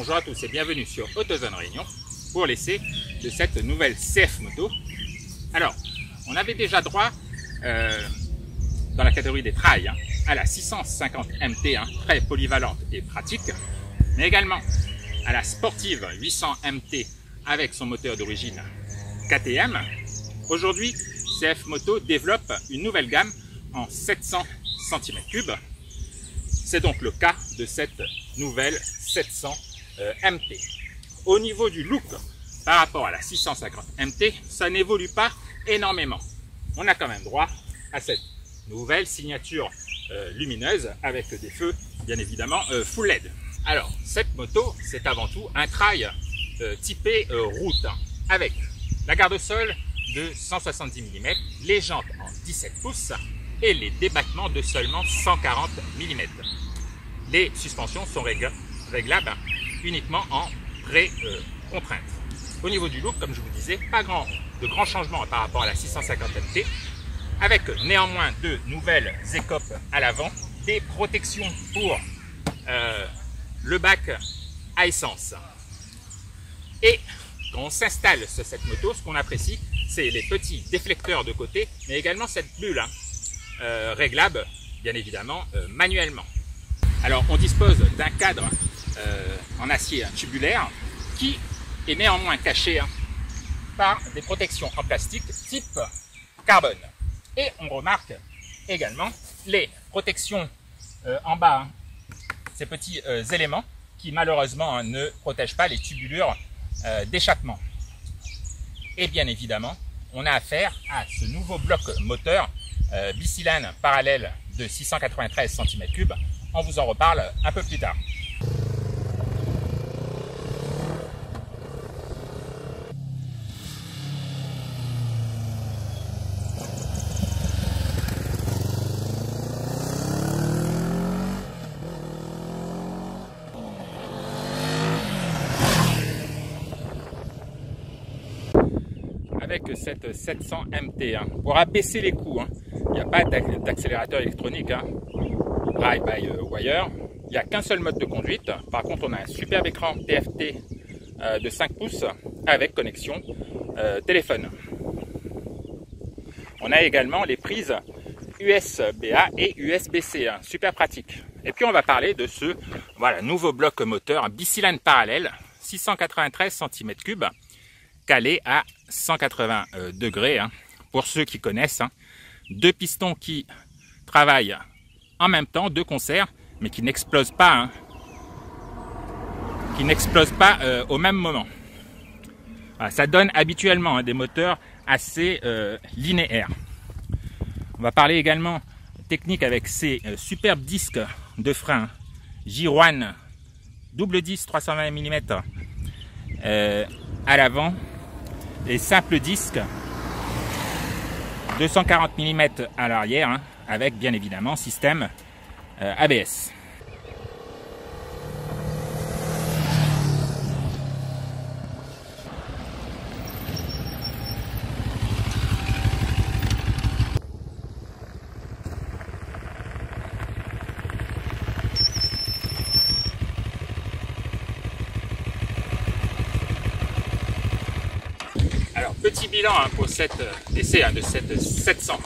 Bonjour à tous et bienvenue sur AutoZone Réunion pour l'essai de cette nouvelle CF Moto. Alors, on avait déjà droit dans la catégorie des trails à la 650 MT, très polyvalente et pratique, mais également à la sportive 800 MT avec son moteur d'origine KTM. Aujourd'hui, CF Moto développe une nouvelle gamme en 700 cm3. C'est donc le cas de cette nouvelle 700 MT. Au niveau du look, par rapport à la 650 MT, ça n'évolue pas énormément. On a quand même droit à cette nouvelle signature lumineuse avec des feux, bien évidemment, full LED. Alors, cette moto, c'est avant tout un trail typé route, avec la garde au sol de 170 mm, les jantes en 17 pouces et les débattements de seulement 140 mm. Les suspensions sont réglables uniquement en pré-contrainte. Au niveau du look, comme je vous disais, pas de grands changements par rapport à la 650 MT, avec néanmoins de nouvelles écopes à l'avant, des protections pour le bac à essence. Et quand on s'installe sur cette moto, ce qu'on apprécie, c'est les petits déflecteurs de côté, mais également cette bulle réglable, bien évidemment, manuellement. Alors, on dispose d'un cadre en acier tubulaire qui est néanmoins caché par des protections en plastique type carbone. Et on remarque également les protections en bas, ces petits éléments qui malheureusement ne protègent pas les tubulures d'échappement. Et bien évidemment, on a affaire à ce nouveau bloc moteur bicylindre parallèle de 693 cm3. On vous en reparle un peu plus tard. Avec cette 700 MT, pour abaisser les coûts, il n'y a pas d'accélérateur électronique, drive by wire, il n'y a qu'un seul mode de conduite. Par contre, on a un superbe écran TFT de 5 pouces avec connexion téléphone. On a également les prises USB-A et USB-C, super pratique. Et puis on va parler de ce nouveau bloc moteur bicylindre parallèle, 693 cm3, calé à 180 degrés, pour ceux qui connaissent. Deux pistons qui travaillent en même temps, de concert, mais qui n'explosent pas, au même moment. Voilà, ça donne habituellement des moteurs assez linéaires. On va parler également technique avec ces superbes disques de frein J-One double 10 320 mm à l'avant, les simples disques 240 mm à l'arrière, avec bien évidemment système ABS. Alors, petit bilan pour cet essai de cette 700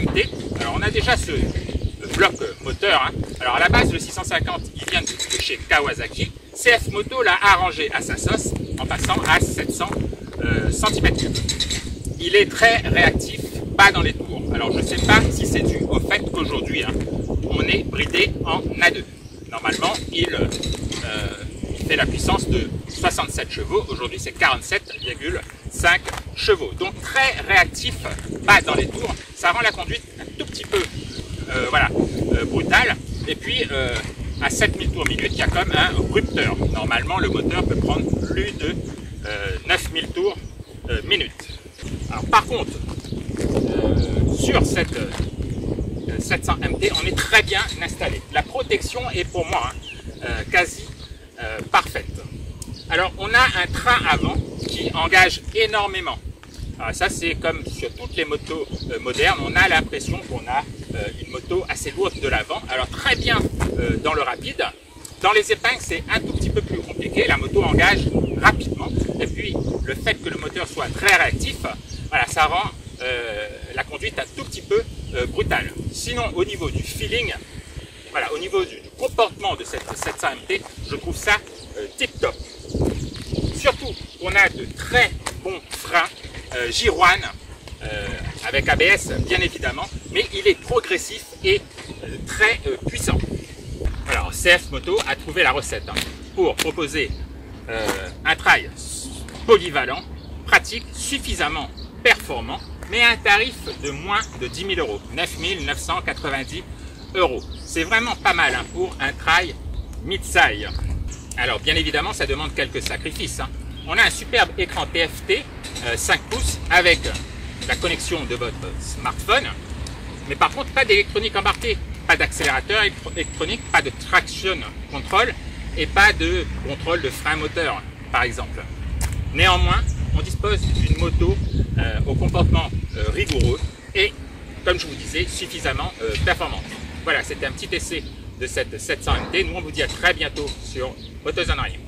MT. Alors, on a déjà ce bloc moteur. Alors, à la base, le 650, il vient de chez Kawasaki. CF Moto l'a arrangé à sa sauce en passant à 700 cm3. Il est très réactif, pas dans les tours. Alors, je ne sais pas si c'est dû au fait qu'aujourd'hui, on est bridé en A2. Normalement, il fait la puissance de 67 chevaux. Aujourd'hui, c'est 47,5 chevaux. Donc, très réactif, pas dans les tours. Ça rend la conduite un tout petit peu brutale. Et puis, à 7000 tours minute, il y a comme un rupteur. Normalement, le moteur peut prendre plus de 9000 tours minute. Alors, par contre, sur cette 700 MT, on est très bien installé. La protection est pour moi quasi parfaite. Alors, on a un train avant qui engage énormément. Alors ça, c'est comme sur toutes les motos modernes, on a l'impression qu'on a une moto assez lourde de l'avant. Alors très bien dans le rapide, Dans les épingles, c'est un tout petit peu plus compliqué. La moto engage rapidement. Et puis, le fait que le moteur soit très réactif, voilà, ça rend la conduite un tout petit peu brutale. Sinon, au niveau du feeling, voilà, au niveau du comportement de cette 700 MT, je trouve ça tip-top. Surtout, on a de très bons freins Girouane, avec ABS bien évidemment, mais il est progressif et très puissant. Alors CF Moto a trouvé la recette pour proposer un trail polyvalent, pratique, suffisamment performant, mais à un tarif de moins de 10 000 euros, 9 990 euros. C'est vraiment pas mal pour un trail mid-size. Alors bien évidemment, ça demande quelques sacrifices. On a un superbe écran TFT 5 pouces avec la connexion de votre smartphone, mais par contre pas d'électronique embarquée, pas d'accélérateur électronique, pas de traction control et pas de contrôle de frein moteur par exemple. Néanmoins, on dispose d'une moto au comportement rigoureux et, comme je vous disais, suffisamment performante. Voilà, c'était un petit essai de cette 700 MT. Nous on vous dit à très bientôt sur AutoZone en ligne.